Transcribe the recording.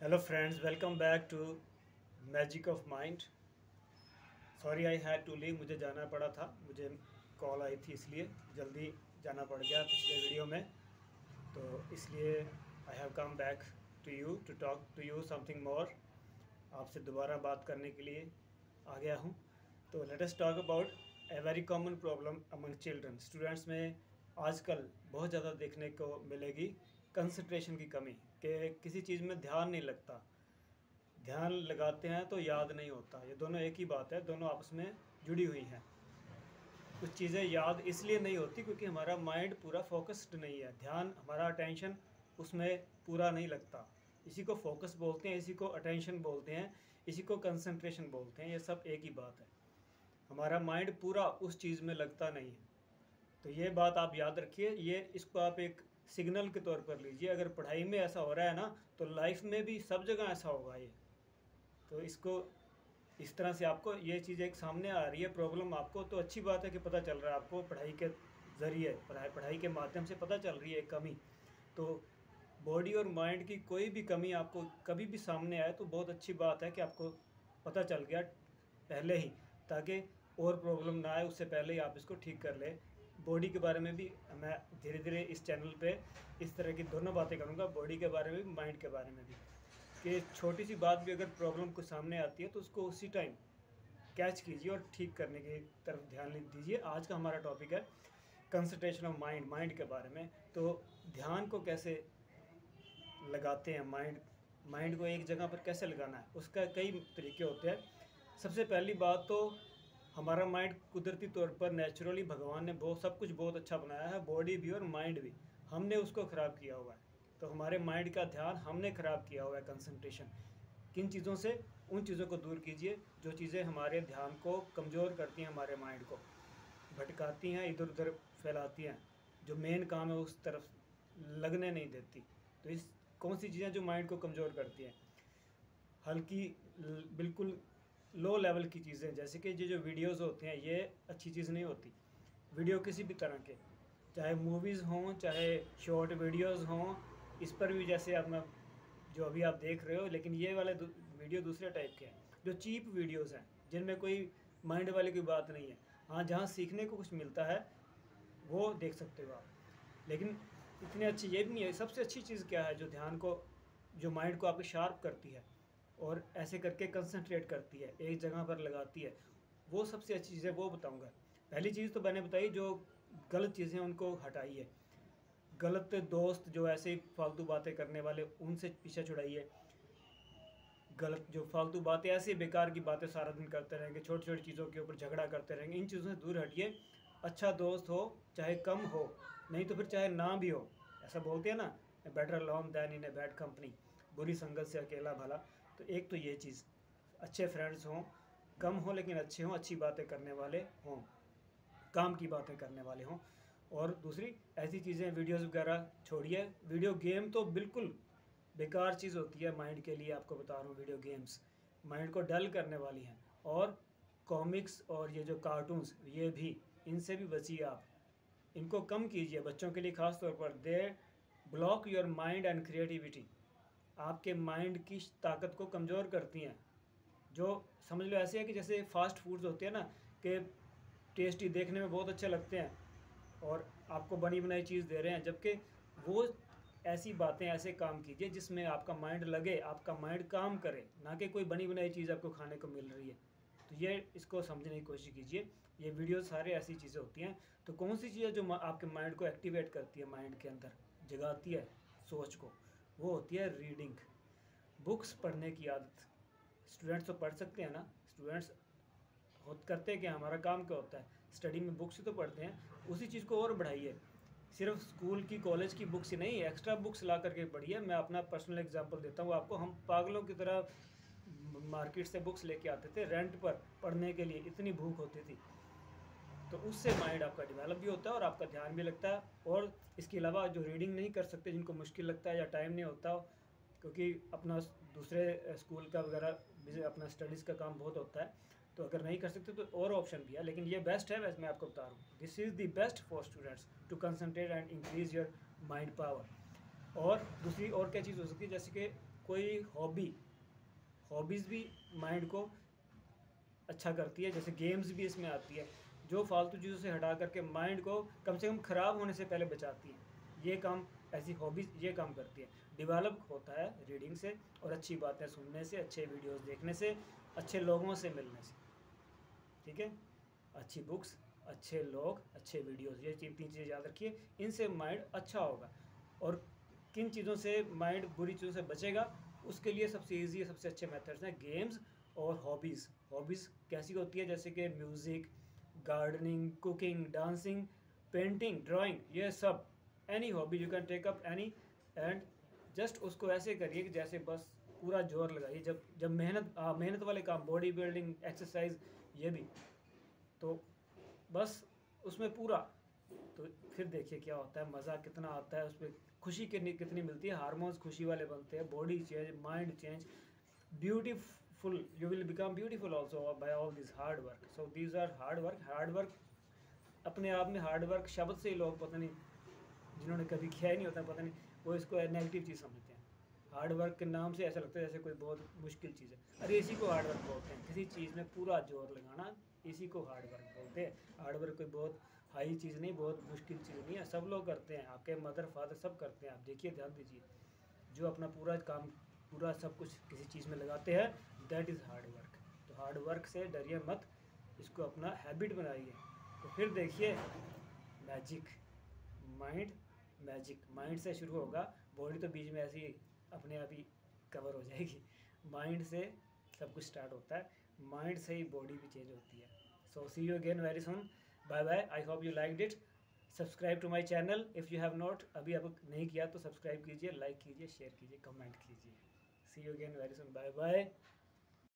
Hello friends, welcome back to magic of mind. Sorry I had to leave, मुझे जाना पड़ा था, मुझे कॉल आई थी इसलिए जल्दी जाना पड़ गया पिछले वीडियो में। तो इसलिए I have come back to you to talk to you something more. आपसे दोबारा बात करने के लिए आ गया हूँ। तो let us talk about a very common problem among children. Students में आजकल बहुत ज़्यादा देखने को मिलेगी कंसंट्रेशन की कमी, कि किसी चीज़ में ध्यान नहीं लगता। ध्यान लगाते हैं तो याद नहीं होता। ये दोनों एक ही बात है, दोनों आपस में जुड़ी हुई हैं। कुछ चीज़ें याद इसलिए नहीं होती क्योंकि हमारा माइंड पूरा फोकस्ड नहीं है, ध्यान हमारा अटेंशन उसमें पूरा नहीं लगता। इसी को फोकस बोलते हैं, इसी को अटेंशन बोलते हैं, इसी को कंसंट्रेशन बोलते हैं। ये सब एक ही बात है। हमारा माइंड पूरा उस चीज़ में लगता नहीं है। तो ये बात आप याद रखिए, ये इसको आप एक सिग्नल के तौर पर लीजिए। अगर पढ़ाई में ऐसा हो रहा है ना, तो लाइफ में भी सब जगह ऐसा होगा ये। तो इसको इस तरह से आपको ये चीज़ एक सामने आ रही है प्रॉब्लम आपको, तो अच्छी बात है कि पता चल रहा है आपको पढ़ाई के ज़रिए, पढ़ाई के माध्यम से पता चल रही है एक कमी। तो बॉडी और माइंड की कोई भी कमी आपको कभी भी सामने आए तो बहुत अच्छी बात है कि आपको पता चल गया पहले ही, ताकि और प्रॉब्लम ना आए उससे पहले ही आप इसको ठीक कर ले। बॉडी के बारे में भी मैं धीरे धीरे इस चैनल पे इस तरह की दोनों बातें करूँगा, बॉडी के बारे में भी, माइंड के बारे में भी। कि छोटी सी बात भी अगर प्रॉब्लम को सामने आती है तो उसको उसी टाइम कैच कीजिए और ठीक करने की तरफ ध्यान दीजिए। आज का हमारा टॉपिक है कंसंट्रेशन ऑफ माइंड, माइंड के बारे में। तो ध्यान को कैसे लगाते हैं, माइंड को एक जगह पर कैसे लगाना है, उसका कई तरीके होते हैं। सबसे पहली बात तो हमारा माइंड कुदरती तौर पर नेचुरली भगवान ने बहुत सब कुछ बहुत अच्छा बनाया है, बॉडी भी और माइंड भी। हमने उसको ख़राब किया हुआ है। तो हमारे माइंड का ध्यान हमने ख़राब किया हुआ है। कंसंट्रेशन किन चीज़ों से, उन चीज़ों को दूर कीजिए जो चीज़ें हमारे ध्यान को कमज़ोर करती हैं, हमारे माइंड को भटकाती हैं, इधर उधर फैलाती हैं, जो मेन काम है उस तरफ लगने नहीं देती। तो इस कौन सी चीज़ें जो माइंड को कमज़ोर करती हैं? हल्की बिल्कुल लो लेवल की चीज़ें, जैसे कि ये जो वीडियोस होते हैं, ये अच्छी चीज़ नहीं होती। वीडियो किसी भी तरह के, चाहे मूवीज़ हों, चाहे शॉर्ट वीडियोस हों, इस पर भी जैसे अब मैं जो अभी आप देख रहे हो, लेकिन ये वाले वीडियो दूसरे टाइप के हैं, जो चीप वीडियोस हैं, जिनमें कोई माइंड वाली कोई बात नहीं है। हाँ, जहाँ सीखने को कुछ मिलता है वो देख सकते हो आप, लेकिन इतनी अच्छी ये भी नहीं है। सबसे अच्छी चीज़ क्या है जो ध्यान को, जो माइंड को आपके शार्प करती है और ऐसे करके कंसंट्रेट करती है, एक जगह पर लगाती है, वो सबसे अच्छी चीज़ है, वो बताऊँगा। पहली चीज़ तो मैंने बताई, जो गलत चीज़ें उनको हटाइए। गलत दोस्त जो ऐसे ही फालतू बातें करने वाले, उनसे पीछा छुड़ाइए। गलत जो फालतू बातें, ऐसी बेकार की बातें सारा दिन करते रहेंगे, छोटी छोटी चीज़ों के ऊपर झगड़ा करते रहेंगे, इन चीज़ों से दूर हटिए। अच्छा दोस्त हो चाहे कम हो, नहीं तो फिर चाहे ना भी हो। ऐसा बोलते हैं ना, better alone than in a bad company, बुरी संगत से अकेला भला। तो एक तो ये चीज़, अच्छे फ्रेंड्स हों, कम हो लेकिन अच्छे हों, अच्छी बातें करने वाले हों, काम की बातें करने वाले हों। और दूसरी ऐसी चीज़ें, वीडियोस वगैरह छोड़िए। वीडियो गेम तो बिल्कुल बेकार चीज़ होती है माइंड के लिए, आपको बता रहा हूँ। वीडियो गेम्स माइंड को डल करने वाली हैं। और कॉमिक्स और ये जो कार्टून्स, ये भी, इनसे भी बचिए आप, इनको कम कीजिए बच्चों के लिए ख़ास तौर पर। They block your mind and creativity, आपके माइंड की ताकत को कमज़ोर करती हैं। जो समझ लो ऐसे है कि जैसे फास्ट फूड्स होते हैं ना, कि टेस्टी देखने में बहुत अच्छे लगते हैं और आपको बनी बनाई चीज़ दे रहे हैं, जबकि वो ऐसी बातें, ऐसे काम कीजिए जिसमें आपका माइंड लगे, आपका माइंड काम करे, ना कि कोई बनी बनाई चीज़ आपको खाने को मिल रही है। तो ये इसको समझने की कोशिश कीजिए। ये वीडियो सारे ऐसी चीज़ें होती हैं। तो कौन सी चीज़ है जो आपके माइंड को एक्टिवेट करती है, माइंड के अंदर जगाती है सोच को? वो होती है रीडिंग, बुक्स पढ़ने की आदत। स्टूडेंट्स तो पढ़ सकते हैं ना, स्टूडेंट्स करते हैं क्या, हमारा काम क्या होता है, स्टडी में बुक्स ही तो पढ़ते हैं। उसी चीज़ को और बढ़ाइए, सिर्फ स्कूल की कॉलेज की बुक्स ही नहीं, एक्स्ट्रा बुक्स ला करके पढ़िए। मैं अपना पर्सनल एग्जांपल देता हूँ आपको। हम पागलों की तरह मार्केट से बुक्स लेके आते थे रेंट पर पढ़ने के लिए, इतनी भूख होती थी। तो उससे माइंड आपका डेवलप भी होता है और आपका ध्यान भी लगता है। और इसके अलावा जो रीडिंग नहीं कर सकते, जिनको मुश्किल लगता है या टाइम नहीं होता, क्योंकि अपना दूसरे स्कूल का वगैरह अपना स्टडीज़ का काम बहुत होता है, तो अगर नहीं कर सकते तो और ऑप्शन भी है, लेकिन ये बेस्ट है। वैसे मैं आपको बता रहा हूँ, this is the best for students to concentrate and increase your mind power. और दूसरी और क्या चीज़ हो सकती है, जैसे कि कोई हॉबीज़ भी माइंड को अच्छा करती है, जैसे गेम्स भी इसमें आती है, जो फालतू चीज़ों से हटा करके माइंड को कम से कम ख़राब होने से पहले बचाती है। ये काम ऐसी हॉबीज़ ये काम करती है। डेवलप होता है रीडिंग से और अच्छी बातें सुनने से, अच्छे वीडियोस देखने से, अच्छे लोगों से मिलने से। ठीक है, अच्छी बुक्स, अच्छे लोग, अच्छे वीडियोस, ये तीन तीन चीज़ें याद रखिए, इनसे माइंड अच्छा होगा। और किन चीज़ों से माइंड बुरी चीज़ों से बचेगा, उसके लिए सबसे ईजी सबसे अच्छे मेथड्स हैं गेम्स और हॉबीज़। हॉबीज़ कैसी होती है, जैसे कि music, gardening, cooking, dancing, painting, drawing, ये सब any hobby you can take up any, and just उसको ऐसे करिए कि जैसे बस पूरा जोर लगाइए। जब जब मेहनत वाले काम, बॉडी बिल्डिंग, एक्सरसाइज, ये भी, तो बस उसमें पूरा, तो फिर देखिए क्या होता है, मज़ा कितना आता है उसमें, खुशी कितनी कितनी मिलती है, हार्मोन्स खुशी वाले बनते हैं, body change, mind change, beautiful, you will become beautiful also by all this hard work. So these are hard work अपने आप में, हार्ड वर्क शब्द से ही लोग पता नहीं, जिन्होंने कभी किया ही नहीं होता, पता नहीं वो इसको नेगेटिव चीज़ समझते हैं। हार्ड वर्क के नाम से ऐसा लगता है जैसे कोई बहुत मुश्किल चीज़ है, अरे इसी को हार्ड वर्क बोलते हैं, किसी चीज़ में पूरा जोर लगाना, इसी को हार्ड वर्क बोलते हैं। हार्ड वर्क कोई बहुत हाई चीज़ नहीं, बहुत मुश्किल चीज़ नहीं है, सब लोग करते हैं, आपके मदर फादर सब करते हैं। आप देखिए, ध्यान दीजिए, जो अपना पूरा काम, पूरा सब कुछ किसी चीज़ में लगाते हैं, दैट इज़ हार्ड वर्क। तो हार्ड वर्क से डरिए मत, इसको अपना हैबिट बनाइए, तो फिर देखिए मैजिक, माइंड, मैजिक माइंड से शुरू होगा। बॉडी तो बीच में ऐसी अपने आप ही कवर हो जाएगी, माइंड से सब कुछ स्टार्ट होता है, माइंड से ही बॉडी भी चेंज होती है। So see you again very soon, bye bye, I hope you liked it. Subscribe to my channel if you have not, अभी अब नहीं किया तो सब्सक्राइब कीजिए, लाइक कीजिए, शेयर कीजिए, कमेंट कीजिए। See you again very soon, bye bye.